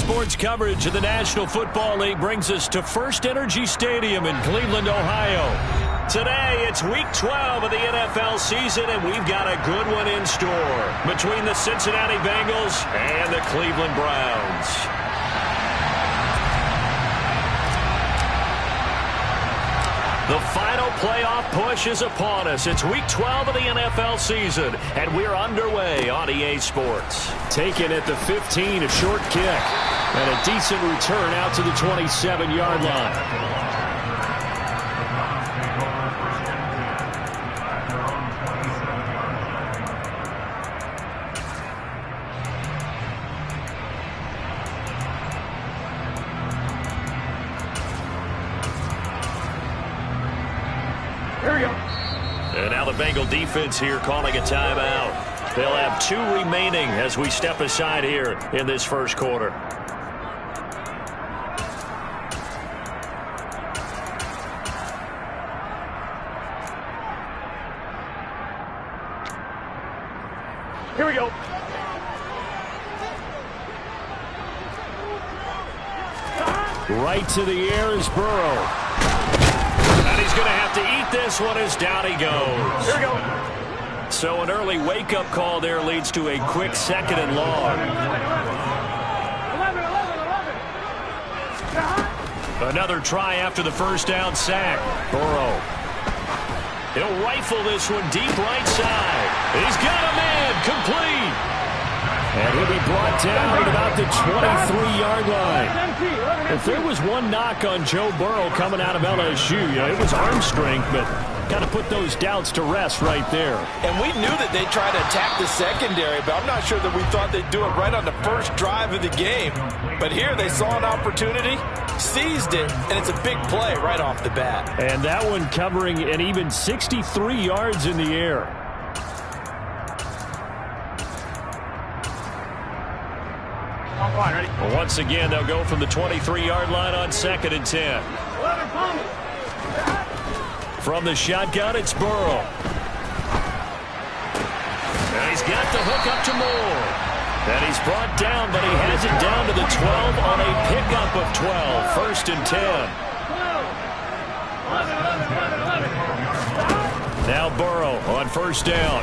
Sports coverage of the National Football League brings us to First Energy Stadium in Cleveland, Ohio. Today, it's Week 12 of the NFL season, and we've got a good one in store between the Cincinnati Bengals and the Cleveland Browns. The final playoff push is upon us. It's Week 12 of the NFL season, and we're underway on EA Sports. Taken at the 15, a short kick, and a decent return out to the 27-yard line. And now the Bengal defense here calling a timeout. They'll have 2 remaining as we step aside here in this first quarter. Here we go. Right to the air is Burrow. And he's going to have to eat this one as down he goes. Here we go. So an early wake-up call there leads to a quick 2nd and long. 11. Another try after the first down sack. Burrow. He'll rifle this one deep right side. He's got a man complete. And he'll be brought down at about the 23-yard line. If there was one knock on Joe Burrow coming out of LSU, it was arm strength, but got to put those doubts to rest right there. And we knew that they'd try to attack the secondary, but I'm not sure that we thought they'd do it right on the first drive of the game. But here they saw an opportunity, seized it, and it's a big play right off the bat. And that one covering an even 63 yards in the air. Once again, they'll go from the 23-yard line on 2nd and 10. From the shotgun, it's Burrow. And he's got the hook up to Moore. And he's brought down, but he has it down to the 12 on a pickup of 12. 1st and 10. Now Burrow on 1st down.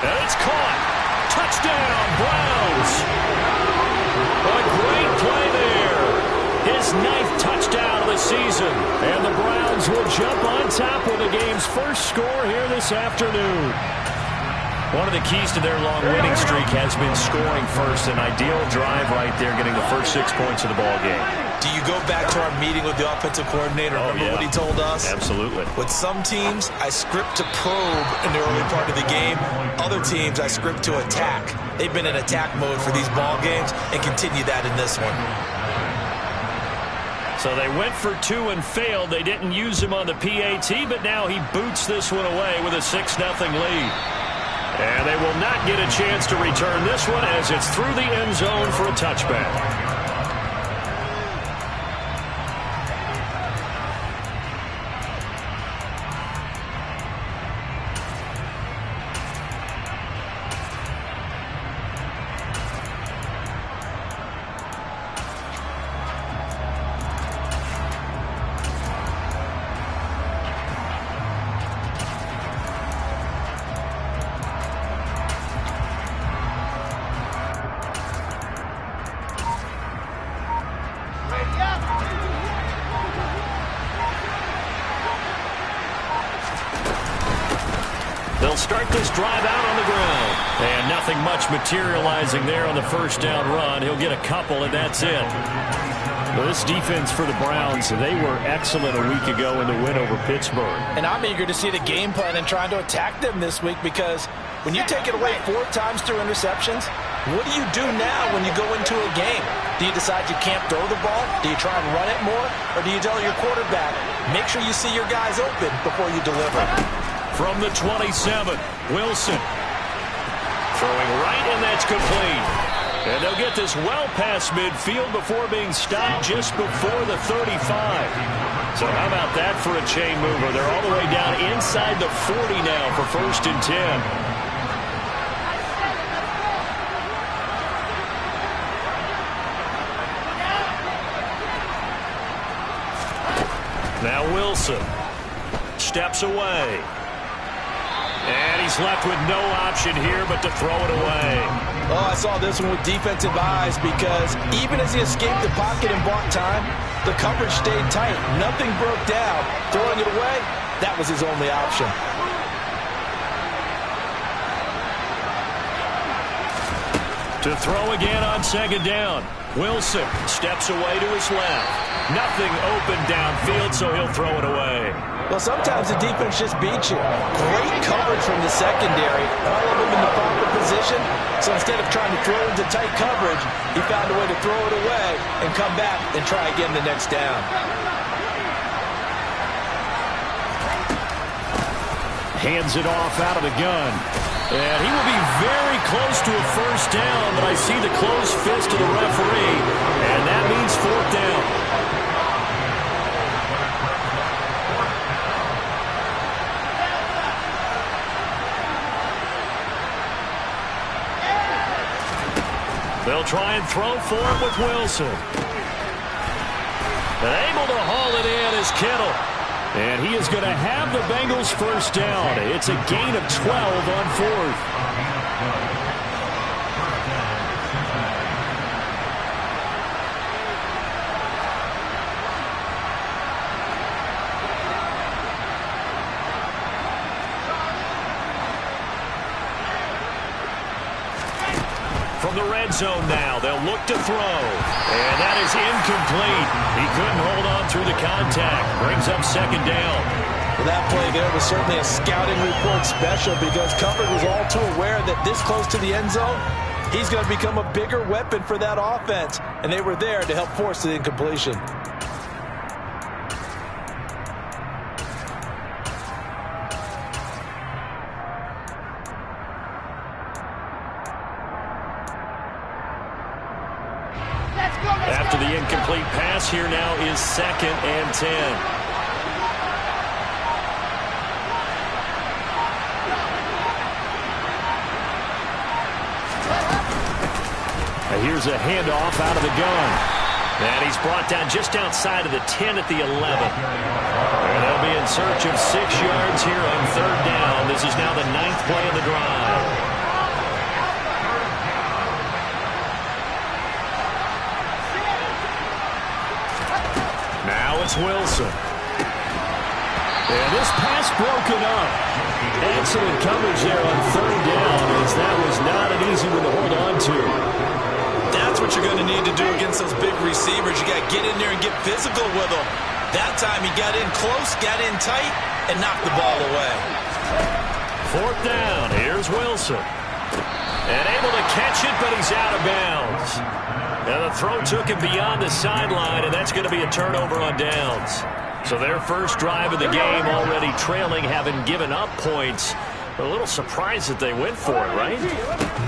And it's caught. Touchdown, Browns. A great play there. His 9th touchdown of the season. And the Browns will jump on top with the game's first score here this afternoon. One of the keys to their long winning streak has been scoring first. An ideal drive right there, getting the first 6 points of the ball game. Do you go back to our meeting with the offensive coordinator? Remember what he told us? Absolutely. With some teams, I script to probe in the early part of the game. Other teams, I script to attack. They've been in attack mode for these ball games and continue that in this one. So they went for 2 and failed. They didn't use him on the PAT, but now he boots this one away with a 6-0 lead. And they will not get a chance to return this one as it's through the end zone for a touchback. They'll start this drive out on the ground. And nothing much materializing there on the first down run. He'll get a couple, and that's it. Well, this defense for the Browns, they were excellent a week ago in the win over Pittsburgh. And I'm eager to see the game plan and trying to attack them this week, because when you take it away 4 times through interceptions, what do you do now when you go into a game? Do you decide you can't throw the ball? Do you try and run it more? Or do you tell your quarterback, make sure you see your guys open before you deliver? From the 27, Wilson. Throwing right, and that's complete. And they'll get this well past midfield before being stopped just before the 35. So how about that for a chain mover? They're all the way down inside the 40 now for 1st and 10. Now Wilson steps away. And he's left with no option here but to throw it away. Oh, I saw this one with defensive eyes because even as he escaped the pocket and bought time, the coverage stayed tight. Nothing broke down. Throwing it away, that was his only option. To throw again on second down. Wilson steps away to his left. Nothing open downfield, so he'll throw it away. Well, sometimes the defense just beats you. Great coverage from the secondary. All of them in the proper position. So instead of trying to throw into tight coverage, he found a way to throw it away and come back and try again the next down. Hands it off out of the gun. And he will be very close to a first down, but I see the closed fist of the referee, and that means fourth down. They'll try and throw for it with Wilson. And able to haul it in is Kittle. And he is going to have the Bengals first down. It's a gain of 12 on fourth. From the red zone now, they'll look to throw. And that is incomplete. He couldn't hold on through the contact. Brings up second down. Well, that play there was certainly a scouting report special because Comfort was all too aware that this close to the end zone, he's going to become a bigger weapon for that offense. And they were there to help force the incompletion. After the incomplete pass, here now is 2nd and 10. Here's a handoff out of the gun. And he's brought down just outside of the 10 at the 11. And they'll be in search of 6 yards here on third down. This is now the 9th play of the drive. Now it's Wilson. And this pass broken up. Excellent coverage there on third down, as that was not an easy one to hold on to. That's what you're going to need to do against those big receivers. You got to get in there and get physical with them. That time he got in close, got in tight, and knocked the ball away. Fourth down. Here's Wilson. And able to catch it, but he's out of bounds. And the throw took him beyond the sideline, and that's going to be a turnover on downs. So their first drive of the game already trailing, having given up points. A little surprised that they went for it, right?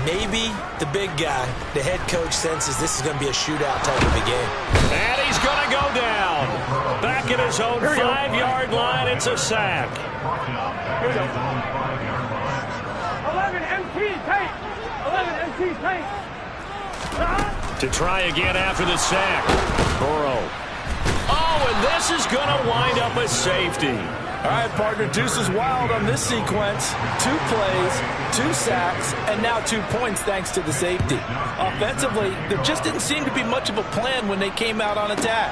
Maybe the big guy, the head coach, senses this is going to be a shootout type of a game. And he's going to go down. Back at his own 5-yard line, it's a sack. 11 MT tank. 11 MT tank. To try again after the sack. Burrow. Oh, and this is going to wind up a safety. All right, partner, deuce is wild on this sequence. 2 plays, 2 sacks, and now 2 points thanks to the safety. Offensively, there just didn't seem to be much of a plan when they came out on attack.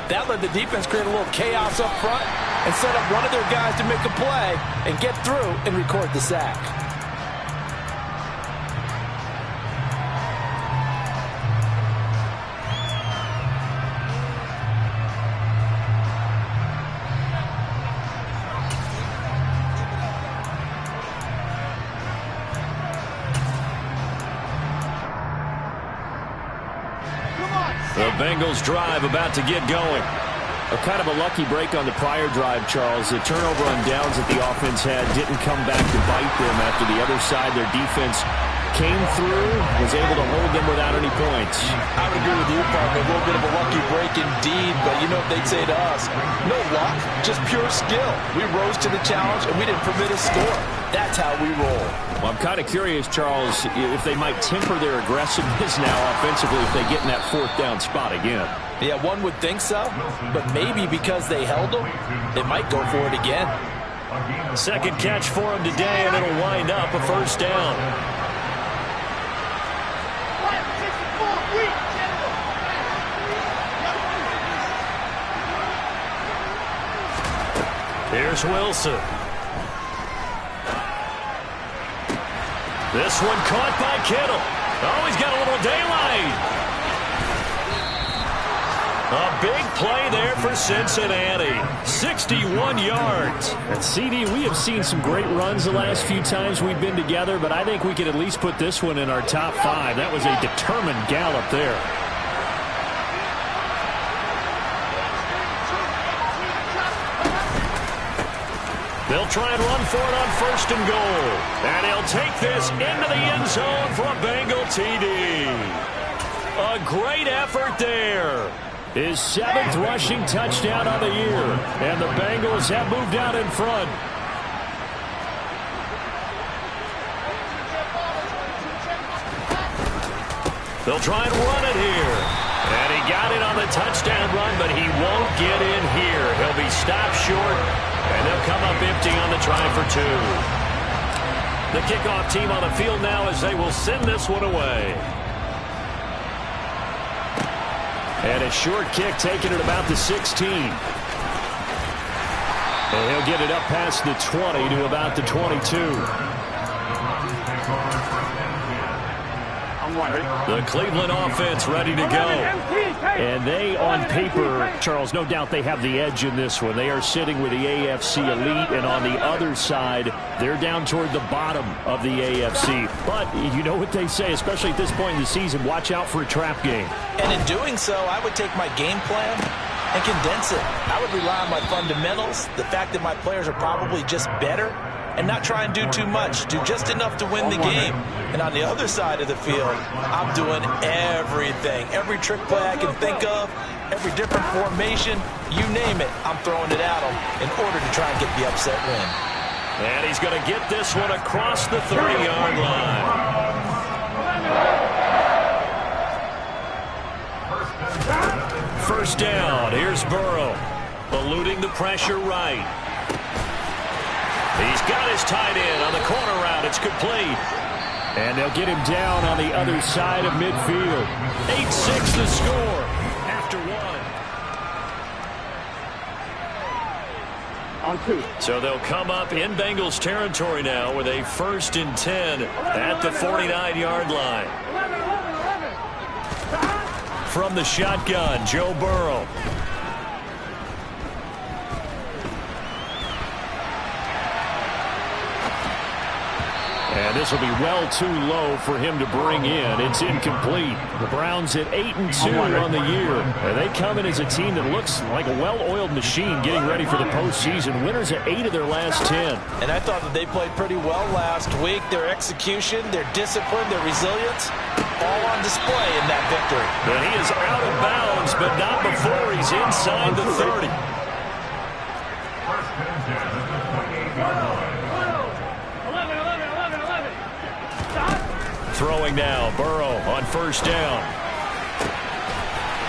That let the defense create a little chaos up front and set up one of their guys to make a play and get through and record the sack. The Bengals drive about to get going. A kind of a lucky break on the prior drive, Charles. The turnover on downs that the offense had didn't come back to bite them after the other side. Their defense came through, was able to hold them without any points. I would agree with you, partner. A little bit of a lucky break indeed, but you know what they'd say to us? No luck, just pure skill. We rose to the challenge, and we didn't permit a score. That's how we roll. Well, I'm kind of curious, Charles, if they might temper their aggressiveness now offensively if they get in that fourth down spot again. Yeah, one would think so, but maybe because they held them, they might go for it again. Second catch for him today, and it'll wind up a first down. Here's Wilson. This one caught by Kittle. Oh, he's got a little daylight. A big play there for Cincinnati. 61 yards. And CD, we have seen some great runs the last few times we've been together, but I think we could at least put this one in our top 5. That was a determined gallop there. They'll try and run for it on first and goal. And he'll take this into the end zone for a Bengal TD. A great effort there. His 7th rushing touchdown of the year. And the Bengals have moved out in front. They'll try and run it here. And he got it on the touchdown run, but he won't get in here. He'll be stopped short. And they'll come up empty on the try for 2. The kickoff team on the field now as they will send this one away. And a short kick taken at about the 16. And he'll get it up past the 20 to about the 22. The Cleveland offense ready to go. And they, on paper, Charles, no doubt they have the edge in this one. They are sitting with the AFC elite, and on the other side, they're down toward the bottom of the AFC. But you know what they say, especially at this point in the season, watch out for a trap game. And in doing so, I would take my game plan and condense it. I would rely on my fundamentals, the fact that my players are probably just better, and not try and do too much. Do just enough to win the game. And on the other side of the field, I'm doing everything. Every trick play I can think of, every different formation, you name it, I'm throwing it at them in order to try and get the upset win. And he's going to get this one across the 30-yard line. First down. Here's Burrow. Eluding the pressure right. He's got his tight end on the corner route. It's complete. And they'll get him down on the other side of midfield. 8-6 the score after 1. So they'll come up in Bengals territory now with a 1st and 10 at the 49-yard line. From the shotgun, Joe Burrow. And this will be well too low for him to bring in. It's incomplete. The Browns at 8-2 on the year. And they come in as a team that looks like a well-oiled machine getting ready for the postseason. Winners at 8 of their last 10. And I thought that they played pretty well last week. Their execution, their discipline, their resilience, all on display in that victory. And he is out of bounds, but not before he's inside the 30. Throwing now, Burrow on first down.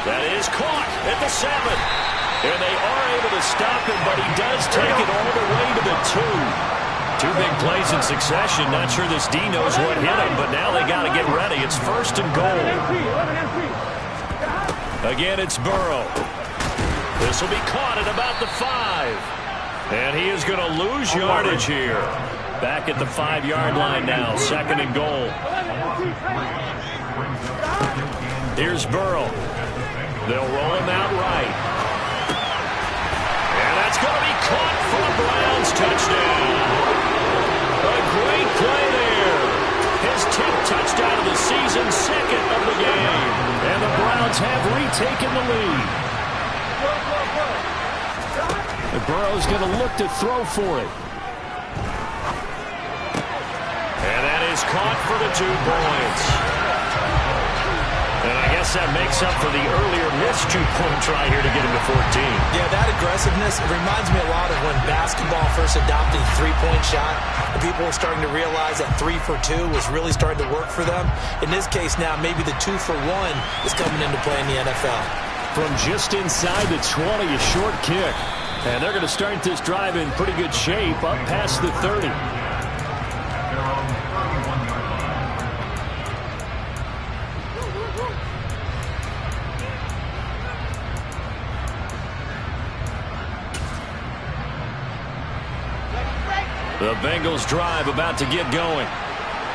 That is caught at the 7. And they are able to stop him, but he does take it all the way to the 2. 2 big plays in succession. Not sure this D knows what hit him, but now they got to get ready. It's 1st and goal. Again, it's Burrow. This will be caught at about the 5. And he is going to lose yardage here. Back at the 5-yard line now, 2nd and goal. Here's Burrow. They'll roll him out right. And that's going to be caught for a Browns touchdown. A great play there. His 10th touchdown of the season, 2nd of the game. And the Browns have retaken the lead. And Burrow's going to look to throw for it. And that is caught for the 2 points. And I guess guess that makes up for the earlier missed two-point try here to get him to 14. Yeah, that aggressiveness, it reminds me a lot of when basketball first adopted the three-point shot, and people were starting to realize that 3 for 2 was really starting to work for them. In this case now, maybe the 2 for 1 is coming into play in the NFL. From just inside the 20, a short kick. And they're going to start this drive in pretty good shape, up past the 30. The Bengals drive about to get going.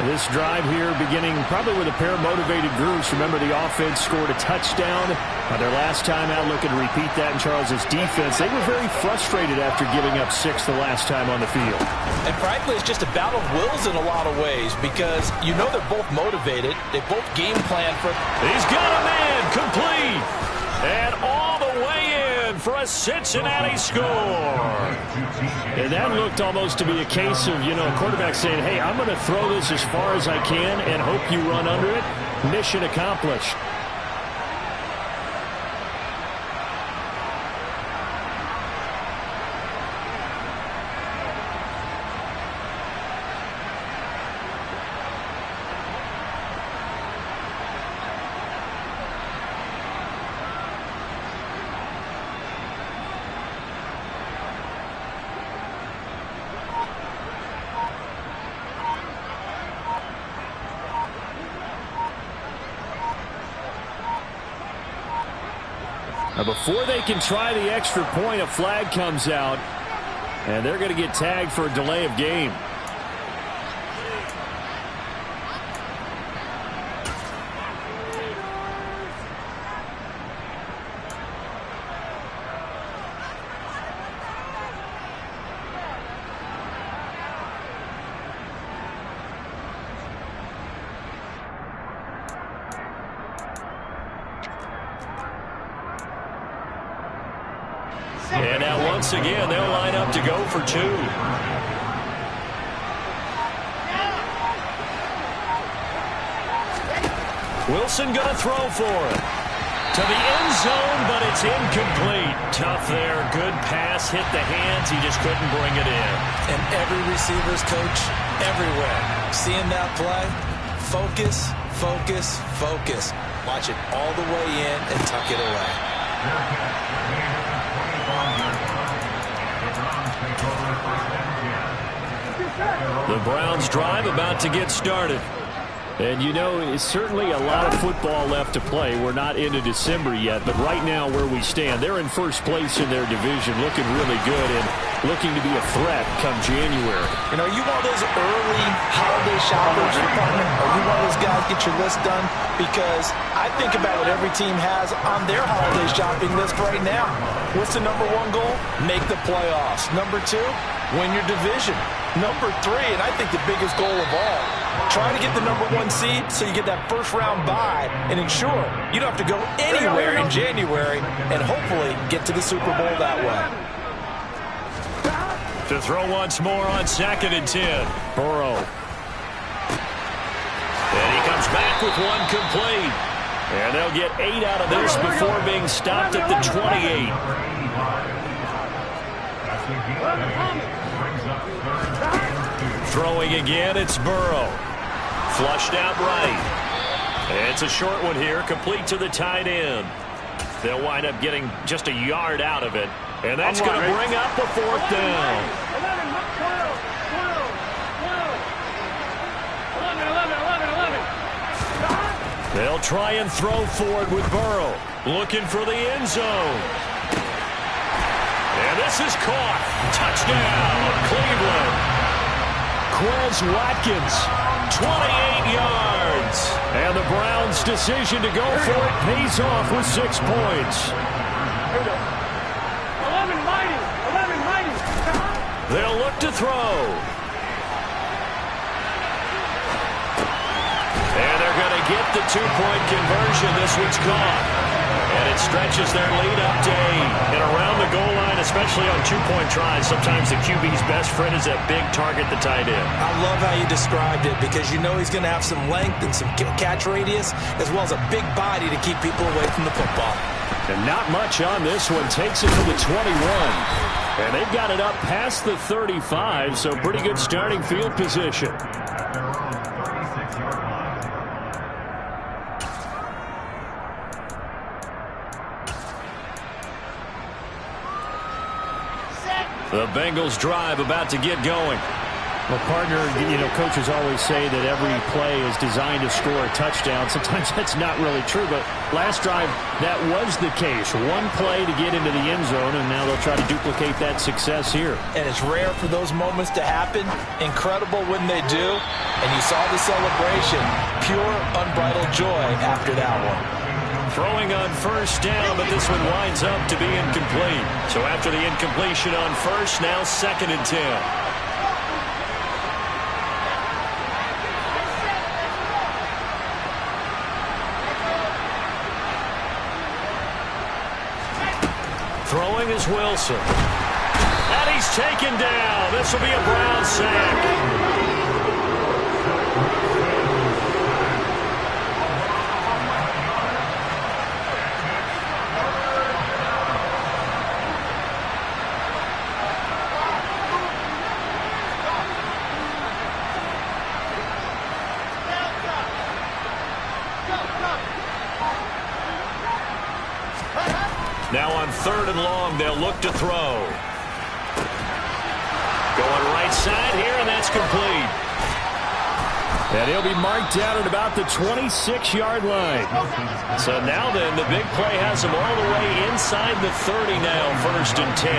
This drive here beginning probably with a pair of motivated groups. Remember, the offense scored a touchdown their last time out, looking to repeat that in Charles's defense. They were very frustrated after giving up 6 the last time on the field. And frankly, it's just a battle of wills in a lot of ways because you know they're both motivated. They both game plan for... He's got a man complete. And all the way in for a Cincinnati score. And that looked almost to be a case of, a quarterback saying, hey, I'm going to throw this as far as I can and hope you run under it. Mission accomplished. Now, before they can try the extra point, a flag comes out, and they're going to get tagged for a delay of game. And now once again, they'll line up to go for 2. Wilson going to throw for it. To the end zone, but it's incomplete. Tough there. Good pass. Hit the hands. He just couldn't bring it in. And every receiver's coach everywhere. Seeing that play, focus, focus, focus. Watch it all the way in and tuck it away. The Browns drive about to get started. And it's certainly a lot of football left to play. We're not into December yet, but right now where we stand, they're in first place in their division, looking really good and looking to be a threat come January. Are you one of those early holiday shoppers, partner? Are you one of those guys get your list done? Because I think about what every team has on their holiday shopping list right now. What's the number 1 goal? Make the playoffs. Number 2, win your division. Number 3, and I think the biggest goal of all, try to get the number 1 seed so you get that first round bye and ensure you don't have to go anywhere in January and hopefully get to the Super Bowl that way. To throw once more on 2nd and 10. Burrow. And he comes back with 1 complete. And they'll get 8 out of this before being stopped at the 28. Throwing again, it's Burrow. Flushed out right. And it's a short one here, complete to the tight end. They'll wind up getting just a yard out of it. And that's going to bring up the 4th down. 11. They'll try and throw forward with Burrow. Looking for the end zone. And this is caught. Touchdown, Cleveland. Quez Watkins, 28 yards. And the Browns' decision to go for it pays off with 6 points. 11 mighty. They'll look to throw. And they're going to get the 2-point conversion. This one's caught. And that stretches their lead up to 8. And around the goal line, especially on two-point tries, sometimes the QB's best friend is that big target, the tight end. I love how you described it because you know he's going to have some length and some catch radius as well as a big body to keep people away from the football. And not much on this one. Takes it to the 21. And they've got it up past the 35, so pretty good starting field position. The Bengals drive about to get going. Well, partner, coaches always say that every play is designed to score a touchdown. Sometimes that's not really true, but last drive, that was the case. One play to get into the end zone, and now they'll try to duplicate that success here. And it's rare for those moments to happen. Incredible when they do. And you saw the celebration. Pure, unbridled joy after that one. Throwing on first down, but this one winds up to be incomplete. So after the incompletion on first, now 2nd and 10. Throwing is Wilson. And he's taken down. This will be a Brown sack. Now on 3rd and long, they'll look to throw. Going right side here, and that's complete. And he'll be marked down at about the 26-yard line. So now then, the big play has him all the way inside the 30 now, 1st and 10.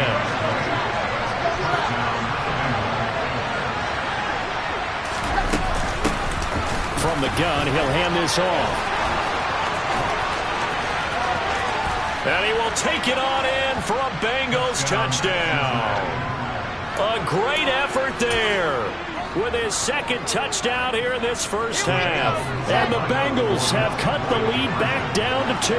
From the gun, he'll hand this off. And he will take it on in for a Bengals touchdown. A great effort there with his 2nd touchdown here in this first half. And the Bengals have cut the lead back down to 2.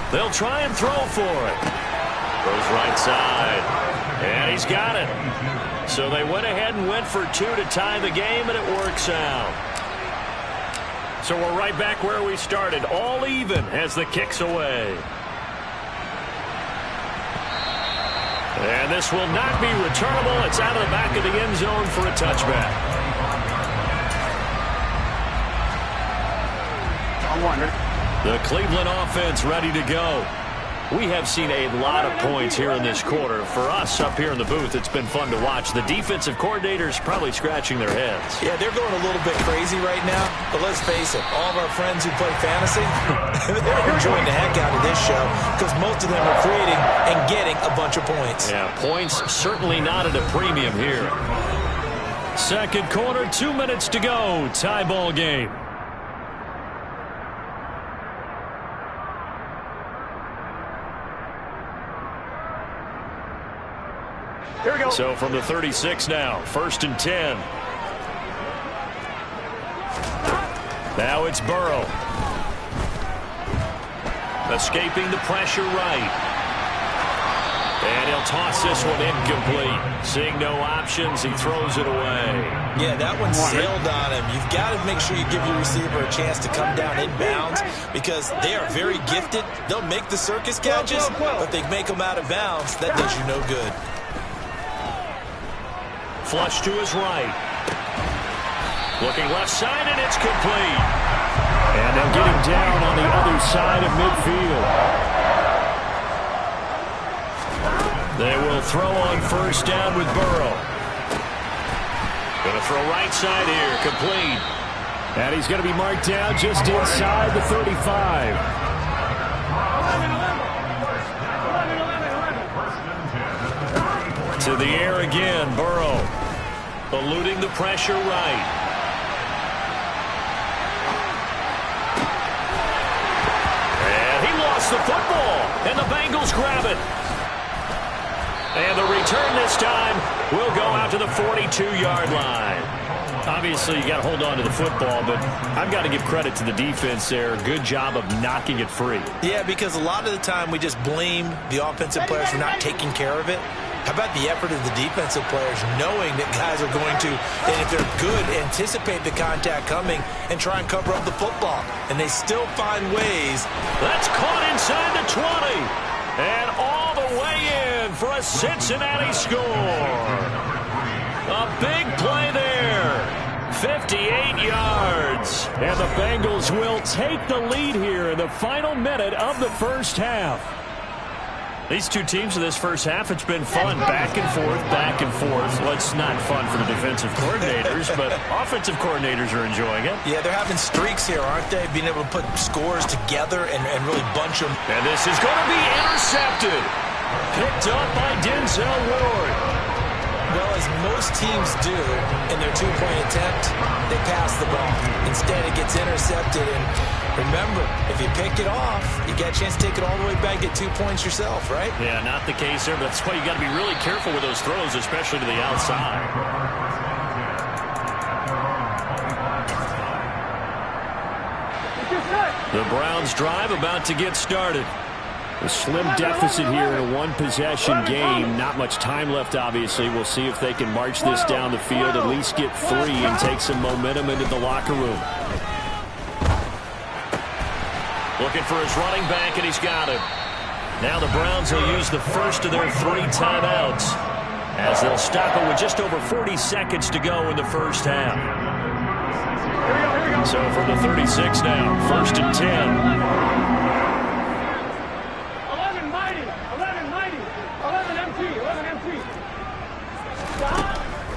They'll try and throw for it. Goes right side. And he's got it. So they went ahead and went for 2 to tie the game, and it works out. So we're right back where we started. All even as the kick's away. And this will not be returnable. It's out of the back of the end zone for a touchback. I'm wondering. The Cleveland offense ready to go. We have seen a lot of points here in this quarter. For us up here in the booth, it's been fun to watch. The defensive coordinators probably scratching their heads. Yeah, they're going a little bit crazy right now. But let's face it, all of our friends who play fantasy, they're enjoying the heck out of this show because most of them are creating and getting a bunch of points. Yeah, points certainly not at a premium here. 2nd quarter, 2 minutes to go. Tie ball game. Here we go. So from the 36 now, 1st and 10. Now it's Burrow. Escaping the pressure right. And he'll toss this one incomplete. Seeing no options, he throws it away. Yeah, that one sailed on him. You've got to make sure you give your receiver a chance to come down inbounds because they are very gifted. They'll make the circus catches, but they make them out of bounds. That does you no good. Flush to his right. Looking left side, and it's complete. And they'll get him down on the other side of midfield. They will throw on 1st down with Burrow. Going to throw right side here, complete. And he's going to be marked down just inside the 35. To the air again, Burrow. Eluding the pressure right. And he lost the football. and the Bengals grab it. And the return this time will go out to the 42-yard line. Obviously, you got to hold on to the football, but I've got to give credit to the defense there. Good job of knocking it free. Yeah, because a lot of the time we just blame the offensive players for not taking care of it. How about the effort of the defensive players knowing that guys are going to, and if they're good, anticipate the contact coming and try and cover up the football. And they still find ways. That's caught inside the 20. And all the way in for a Cincinnati score. A big play there. 58 yards. And the Bengals will take the lead here in the final minute of the first half. These two teams in this first half, it's been fun. Back and forth, back and forth. Well, it's not fun for the defensive coordinators, but offensive coordinators are enjoying it. Yeah, they're having streaks here, aren't they? Being able to put scores together and really bunch them. And this is going to be intercepted. Picked up by Denzel Ward. Well, as most teams do in their two-point attempt, they pass the ball. Instead, it gets intercepted. And remember, if you pick it off, you get a chance to take it all the way back, get 2 points yourself, right? Yeah, not the case there, but that's why you got to be really careful with those throws, especially to the outside. The Browns drive about to get started. A slim deficit here in a one-possession game. Not much time left, obviously. We'll see if they can march this down the field, at least get 3 and take some momentum into the locker room. Looking for his running back, and he's got it. Now the Browns will use the first of their 3 timeouts as they'll stop it with just over 40 seconds to go in the first half. So from the 36 now, 1st and 10.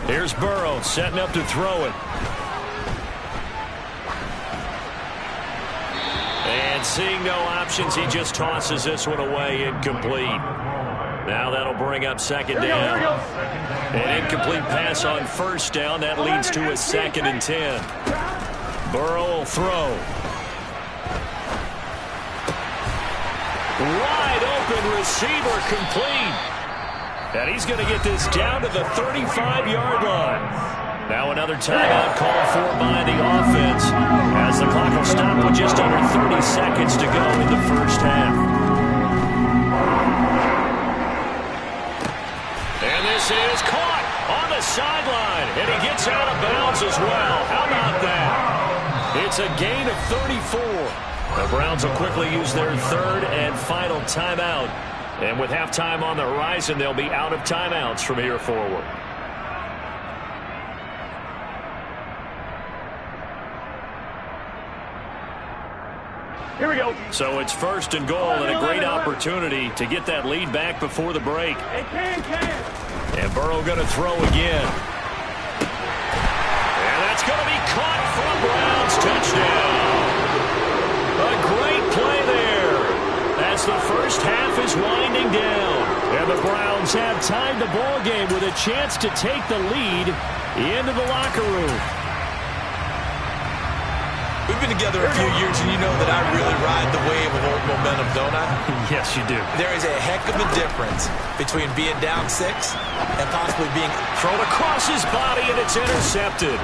Here's Burrow setting up to throw it. And seeing no options, he just tosses this one away, incomplete. Now that'll bring up second down. An incomplete pass on first down. That leads to a 2nd and 10. Burrow will throw. Wide open receiver, complete. And he's going to get this down to the 35-yard line. Now another timeout called for by the offense as the clock will stop with just under 30 seconds to go in the first half. And this is caught on the sideline. And he gets out of bounds as well. How about that? It's a gain of 34. The Browns will quickly use their 3rd and final timeout. And with halftime on the horizon, they'll be out of timeouts from here forward. Here we go. So it's 1st and goal and a great opportunity to get that lead back before the break. And Burrow going to throw again. And that's going to be caught for a Browns touchdown. A great play there as the first half is winding down. And the Browns have tied the ball game with a chance to take the lead into the locker room. We've been together a few years, and you know that I really ride the wave of old momentum, don't I? Yes, you do. There is a heck of a difference between being down 6 and possibly being thrown across his body, and it's intercepted.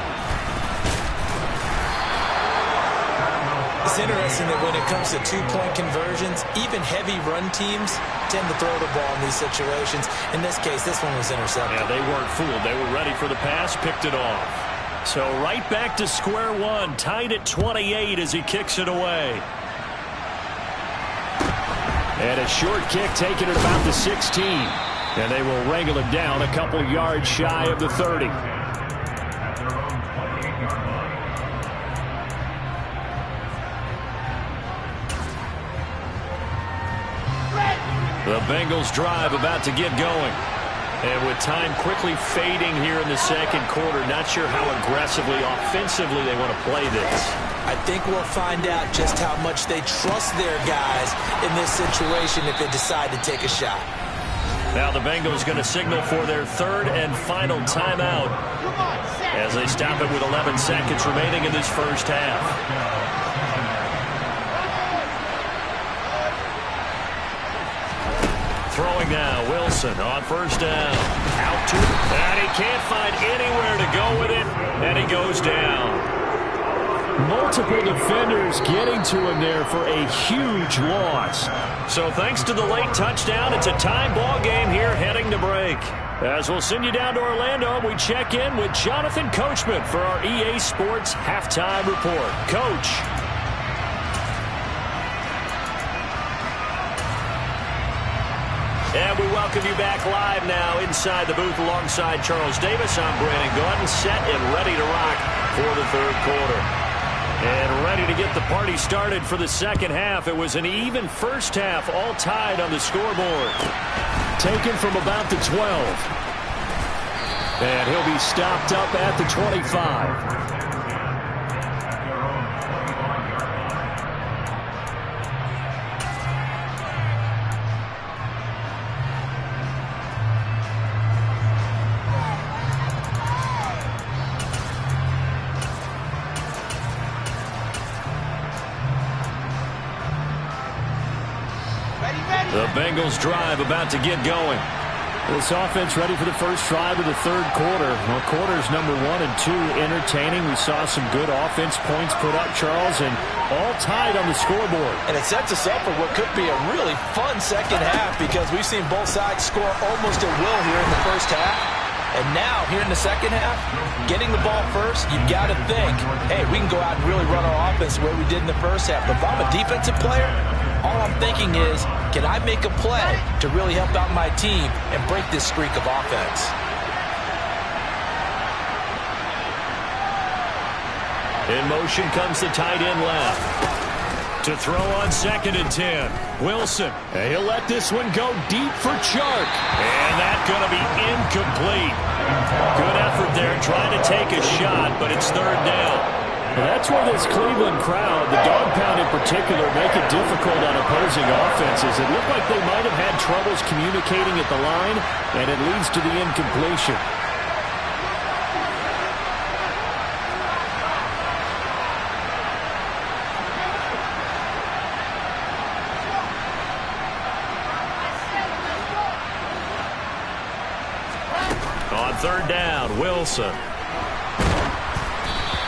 It's interesting that when it comes to two-point conversions, even heavy run teams tend to throw the ball in these situations. In this case, this one was intercepted. Yeah, they weren't fooled. They were ready for the pass, picked it off. So right back to square one, tied at 28 as he kicks it away. And a short kick taken at about the 16. And they will wrangle it down a couple yards shy of the 30. The Bengals drive about to get going. And with time quickly fading here in the second quarter, not sure how aggressively, offensively they want to play this. I think we'll find out just how much they trust their guys in this situation if they decide to take a shot. Now the Bengals going to signal for their 3rd and final timeout as they stop it with 11 seconds remaining in this first half. throwing now. Wilson on first down. Out to it. And he can't find anywhere to go with it. And he goes down. Multiple defenders getting to him there for a huge loss. So thanks to the late touchdown, it's a tie ball game here heading to break. As we'll send you down to Orlando, we check in with Jonathan Coachman for our EA Sports Halftime Report. Coach. And we welcome you back live now inside the booth alongside Charles Davis. I'm Brandon Gordon, set and ready to rock for the third quarter. And ready to get the party started for the second half. It was an even first half, all tied on the scoreboard. Taken from about the 12. And he'll be stopped up at the 25. The Bengals drive about to get going. This offense ready for the first drive of the third quarter. Well, quarters number 1 and 2 entertaining. We saw some good offense points put up, Charles, and all tied on the scoreboard. And it sets us up for what could be a really fun second half because we've seen both sides score almost at will here in the first half. And now, here in the second half, getting the ball first, you've got to think, hey, we can go out and really run our offense the way we did in the first half. But if I'm a defensive player, all I'm thinking is, can I make a play to really help out my team and break this streak of offense? In motion comes the tight end left. To throw on 2nd and 10. Wilson. And he'll let this one go deep for Chark. And that's going to be incomplete. Good effort there trying to take a shot, but it's third down. Well, that's where this Cleveland crowd, the dog pound in particular, make it difficult on opposing offenses. It looked like they might have had troubles communicating at the line, and it leads to the incompletion. On third down, Wilson.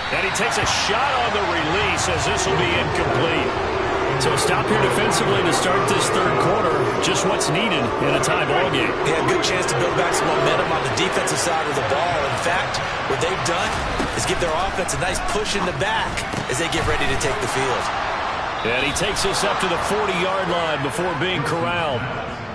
And he takes a shot on the release as this will be incomplete. So stop here defensively to start this third quarter. Just what's needed in a tie ball game. Yeah, good chance to build back some momentum on the defensive side of the ball. In fact, what they've done is give their offense a nice push in the back as they get ready to take the field. And he takes us up to the 40-yard line before being corralled.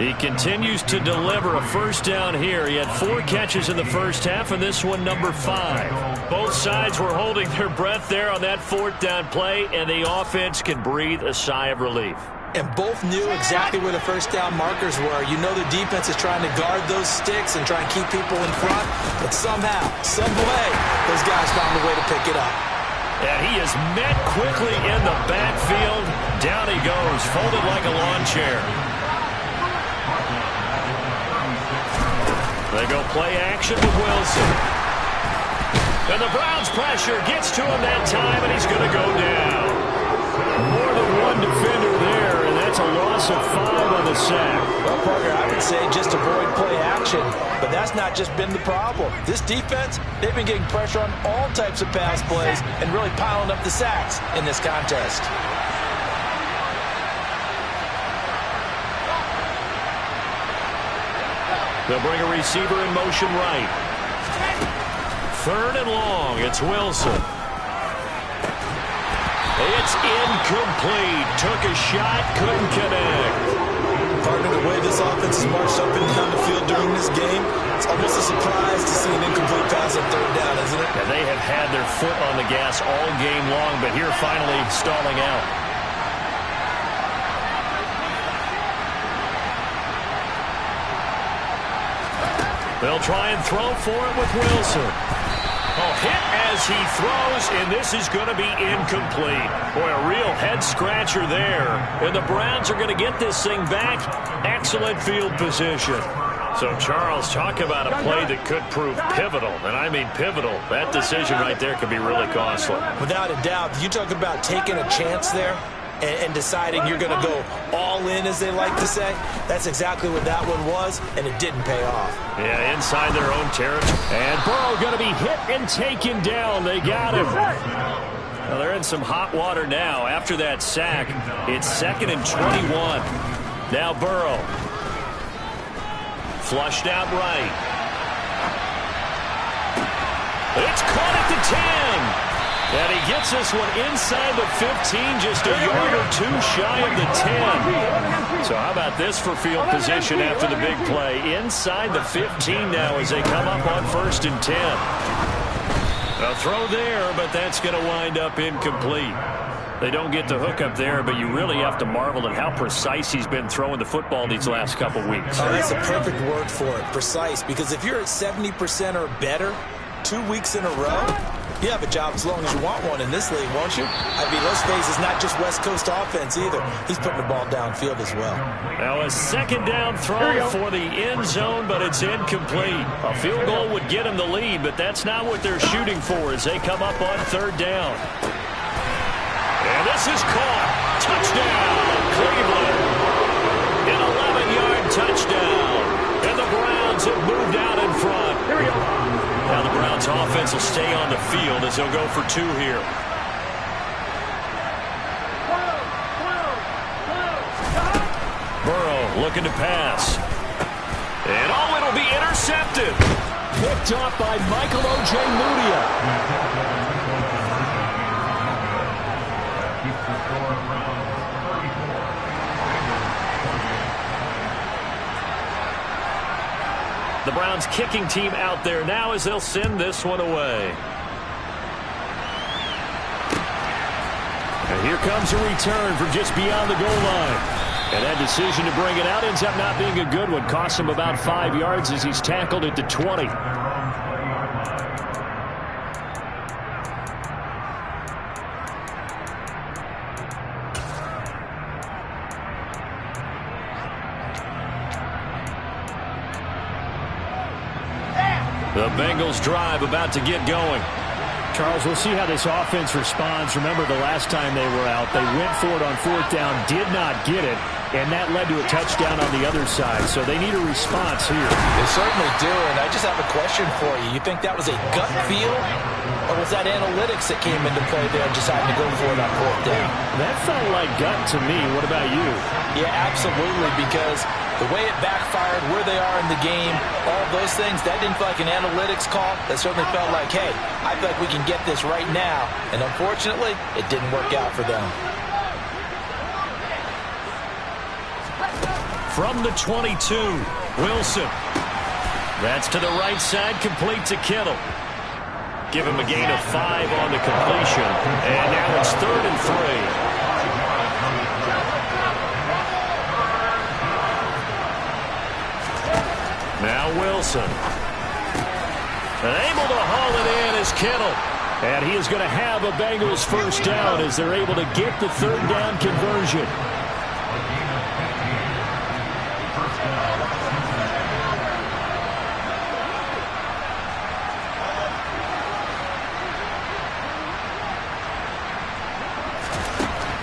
He continues to deliver a first down here. He had 4 catches in the first half, and this one number 5. Both sides were holding their breath there on that 4th down play, and the offense can breathe a sigh of relief. And both knew exactly where the first down markers were. You know the defense is trying to guard those sticks and try and keep people in front, but somehow, some way, those guys found a way to pick it up. And he is met quickly in the backfield. Down he goes, folded like a lawn chair. They go play action with Wilson. And the Browns pressure gets to him that time, and he's going to go down. More than one defender there, and that's a loss of 5 on the sack. Well, Parker, I would say just avoid play action, but that's not just been the problem. This defense, they've been getting pressure on all types of pass plays and really piling up the sacks in this contest. They'll bring a receiver in motion right. 3rd and long. It's Wilson. It's incomplete. Took a shot, couldn't connect. Partner, the way this offense has marched up and down the field during this game, it's almost a surprise to see an incomplete pass on 3rd down, isn't it? Yeah, they have had their foot on the gas all game long, but here finally stalling out. They'll try and throw for it with Wilson. Oh, hit as he throws, and this is going to be incomplete. Boy, a real head-scratcher there. And the Browns are going to get this thing back. Excellent field position. So, Charles, talk about a play that could prove pivotal. And I mean pivotal. That decision right there could be really costly. Without a doubt. You talk about taking a chance there. and deciding you're going to go all in, as they like to say. That's exactly what that one was, and it didn't pay off. Yeah, inside their own territory. And Burrow going to be hit and taken down. They got him. Well, they're in some hot water now. After that sack, it's 2nd and 21. Now Burrow. Flushed out right. It's caught at the 10. And he gets this one inside the 15, just a yard or two shy of the 10. So how about this for field position after the big play? Inside the 15 now as they come up on 1st and 10. A throw there, but that's going to wind up incomplete. They don't get the hook up there, but you really have to marvel at how precise he's been throwing the football these last couple weeks. Oh, that's the perfect word for it, precise, because if you're at 70% or better 2 weeks in a row, you have a job as long as you want one in this league, won't you? I mean, let's face it, it's not just West Coast offense either. He's putting the ball downfield as well. Now a 2nd down throw for the end zone, but it's incomplete. A field goal would get him the lead, but that's not what they're shooting for as they come up on 3rd down. And this is caught. Touchdown, Cleveland. An 11-yard touchdown. And the Browns have moved out in front. Here we go. Now the Browns offense will stay on the field as they'll go for 2 here. Burrow looking to pass. And it'll be intercepted. Picked off by Michael O.J. Mudia. The Browns kicking team out there now as they'll send this one away. And here comes a return from just beyond the goal line. And that decision to bring it out ends up not being a good one. Costs him about 5 yards as he's tackled at the 20. The Bengals drive about to get going. Charles, we'll see how this offense responds. Remember the last time they were out, they went for it on 4th down, did not get it, and that led to a touchdown on the other side. So they need a response here. They certainly do, and I just have a question for you. You think that was a gut feel, or was that analytics that came into play there and decided to go for it on 4th down? That felt like gut to me. What about you? Yeah, absolutely, because the way it backfired, where they are in the game, all those things, that didn't feel like an analytics call. That certainly felt like, hey, I feel like we can get this right now. And unfortunately, it didn't work out for them. From the 22, Wilson. That's to the right side, complete to Kittle. Give him a gain of 5 on the completion. And now it's 3rd and 3. Now Wilson. And able to haul it in is Kittle. And he is going to have a Bengals 1st down as they're able to get the 3rd down conversion.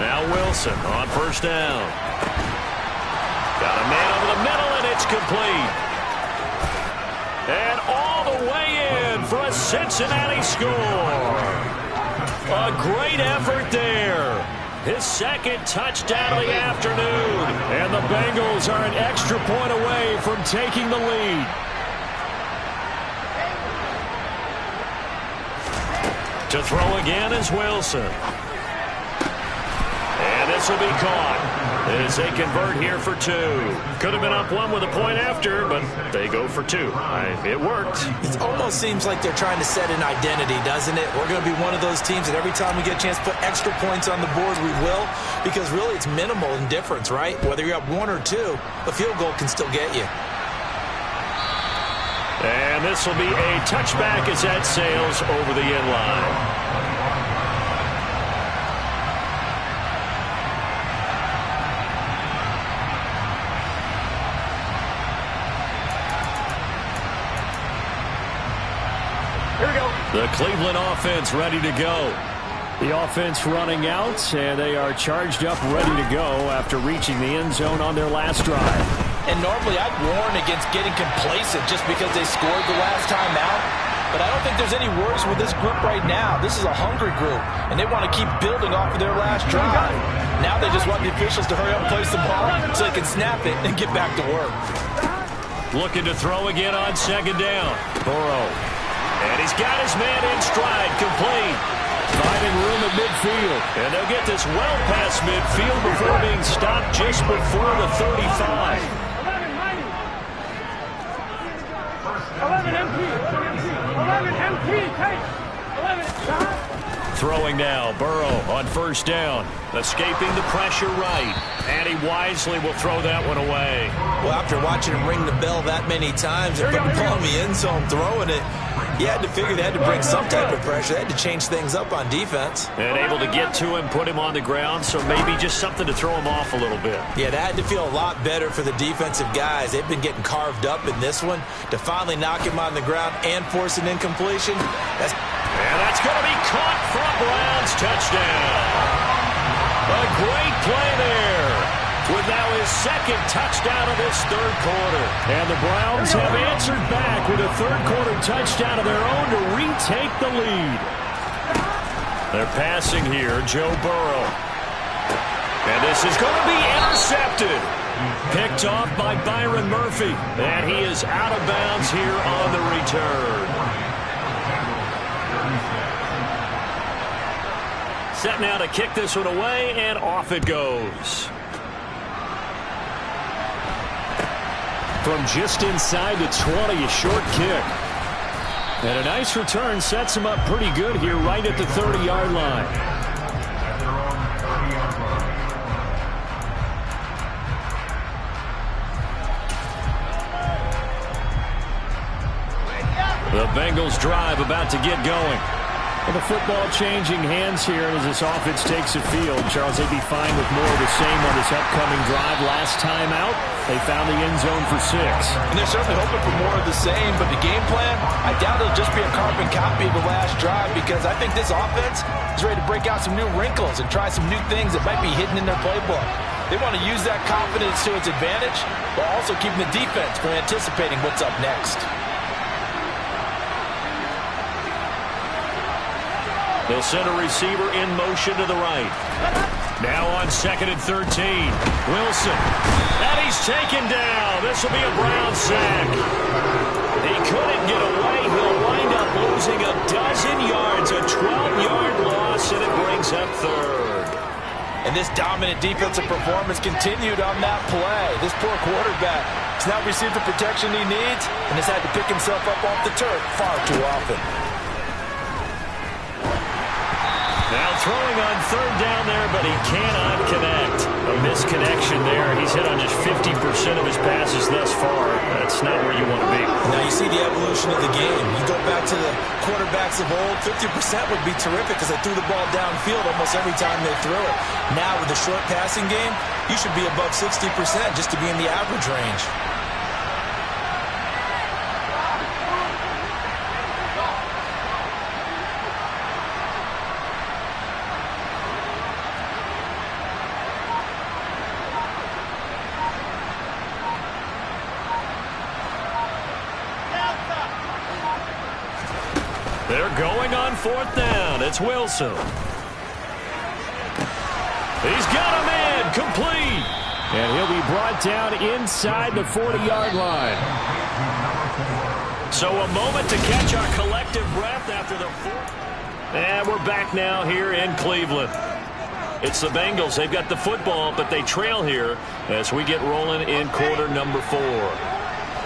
Now Wilson on 1st down. Got a man over the middle, and it's complete. And all the way in for a Cincinnati score. A great effort there. His 2nd touchdown of the afternoon. And the Bengals are an extra point away from taking the lead. To throw again is Wilson. And this will be caught as they convert here for 2. Could have been up 1 with a point after, but they go for 2. It worked. It almost seems like they're trying to set an identity, doesn't it? We're going to be one of those teams that every time we get a chance to put extra points on the board, we will, because really it's minimal in difference, right? Whether you're up 1 or 2, a field goal can still get you. And this will be a touchback as that sails over the end line. The Cleveland offense ready to go. The offense running out, and they are charged up, ready to go after reaching the end zone on their last drive. And normally I'd warn against getting complacent just because they scored the last time out. But I don't think there's any worries with this group right now. This is a hungry group, and they want to keep building off of their last drive. Now they just want the officials to hurry up and place the ball so they can snap it and get back to work. Looking to throw again on second down. Burrow. And he's got his man in stride, complete. Finding room at midfield. And they'll get this well past midfield before being stopped just before the 35. 11 MP. 11 MP. Take. 11 shot. Throwing now, Burrow on first down. Escaping the pressure right. And he wisely will throw that one away. Well, after watching him ring the bell that many times and put the ball in the end zone throwing it, you had to figure they had to bring some type of pressure. They had to change things up on defense. And able to get to him, put him on the ground, so maybe just something to throw him off a little bit. Yeah, that had to feel a lot better for the defensive guys. They've been getting carved up in this one. To finally knock him on the ground and force an incompletion, and that's going to be caught for a Browns touchdown. A great play there, with now his second touchdown of this third quarter. And the Browns have answered back with a third quarter touchdown of their own to retake the lead. They're passing here, Joe Burrow. And this is going to be intercepted. Picked off by Byron Murphy. And he is out of bounds here on the return. Set now to kick this one away, and off it goes. From just inside the 20, a short kick. And a nice return sets him up pretty good here right at the 30-yard line. The Bengals drive about to get going. And the football changing hands here as this offense takes the field. Charles, they'd be fine with more of the same on this upcoming drive. Last time out, they found the end zone for 6. And they're certainly hoping for more of the same, but the game plan, I doubt it'll just be a carbon copy of the last drive, because I think this offense is ready to break out some new wrinkles and try some new things that might be hidden in their playbook. They want to use that confidence to its advantage, while also keeping the defense from anticipating what's up next. They'll send a receiver in motion to the right. Now on 2nd and 13. Wilson. And he's taken down. This will be a Brown sack. He couldn't get away. He'll wind up losing a dozen yards. A 12-yard loss, and it brings up third. And this dominant defensive performance continued on that play. This poor quarterback has not received the protection he needs and has had to pick himself up off the turf far too often. Now throwing on third down there, but he cannot connect. A misconnection there. He's hit on just 50% of his passes thus far. That's not where you want to be. Now you see the evolution of the game. You go back to the quarterbacks of old, 50% would be terrific because they threw the ball downfield almost every time they threw it. Now with the short passing game, you should be above 60% just to be in the average range. They're going on fourth down. It's Wilson. He's got a man complete. And he'll be brought down inside the 40-yard line. So a moment to catch our collective breath after the fourth. And we're back now here in Cleveland. It's the Bengals. They've got the football, but they trail here as we get rolling in quarter number 4.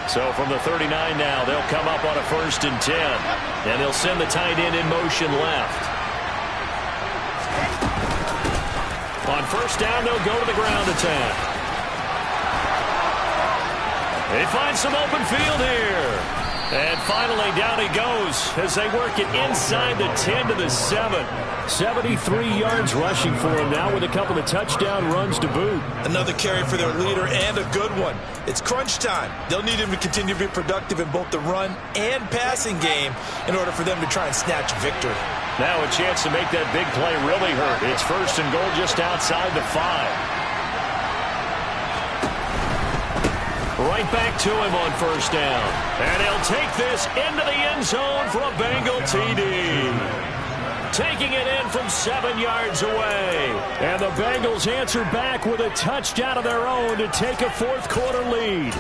So from the 39 now, they'll come up on a 1st and 10. And they'll send the tight end in motion left. On first down, they'll go to the ground attack. They find some open field here. And finally, down he goes as they work it inside the 10 to the 7. 73 yards rushing for him now with a couple of touchdown runs to boot. Another carry for their leader and a good one. It's crunch time. They'll need him to continue to be productive in both the run and passing game in order for them to try and snatch victory. Now a chance to make that big play really hurt. It's first and goal just outside the 5. Right back to him on first down. And he'll take this into the end zone for a Bengal TD. Taking it in from 7 yards away. And the Bengals answer back with a touchdown of their own to take a fourth-quarter lead.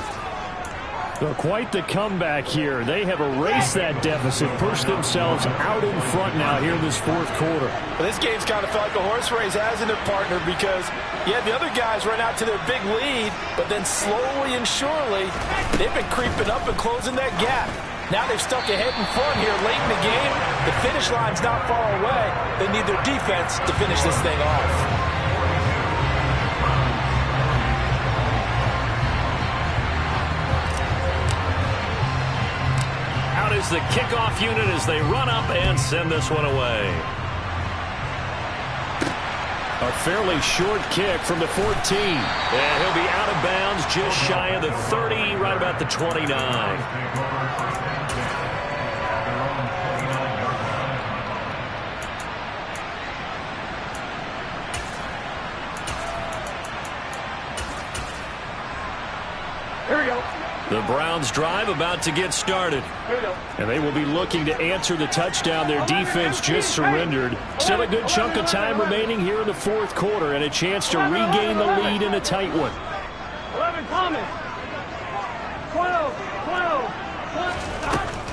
So quite the comeback here. They have erased that deficit, pushed themselves out in front now here in this fourth quarter. Well, this game's kind of felt like a horse race, hasn't it, partner? Because, yeah, the other guys run out to their big lead, but then slowly and surely, they've been creeping up and closing that gap. Now they've stuck ahead in front here late in the game. The finish line's not far away. They need their defense to finish this thing off. Is the kickoff unit as they run up and send this one away. A fairly short kick from the 14. And he'll be out of bounds just shy of the 30, right about the 29. Here we go. The Browns drive about to get started. And they will be looking to answer the touchdown their defense just surrendered. Still a good chunk of time remaining here in the fourth quarter and a chance to regain the lead in a tight one. 11 Thomas. 12.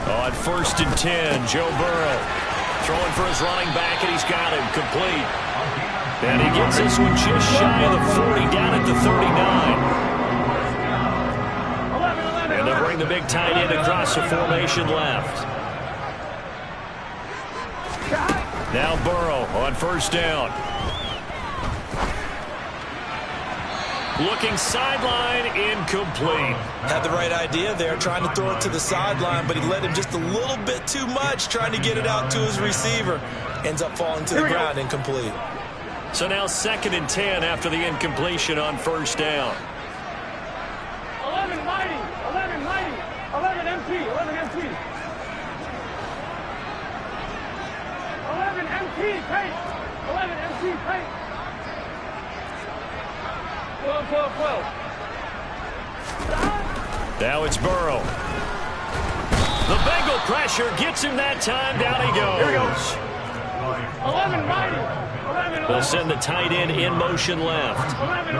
On first and 10, Joe Burrow throwing for his running back, and he's got him complete. And he gets this one just shy of the 40, down at the 39. And they'll bring the big tight end across the formation left. Now Burrow on first down. Looking sideline, incomplete. Had the right idea there, trying to throw it to the sideline, but he led him just a little bit too much, trying to get it out to his receiver. Ends up falling to the ground, incomplete. So now second and 10 after the incompletion on first down. 11 Mighty. 11 MT. 11 MT. 11 MT. Take. 11 MT. Take. 12. Now it's Burrow. The Bengal pressure gets him that time. Down he goes. Here we go. 11 Mighty. 11. They'll send the tight end in motion left. 11.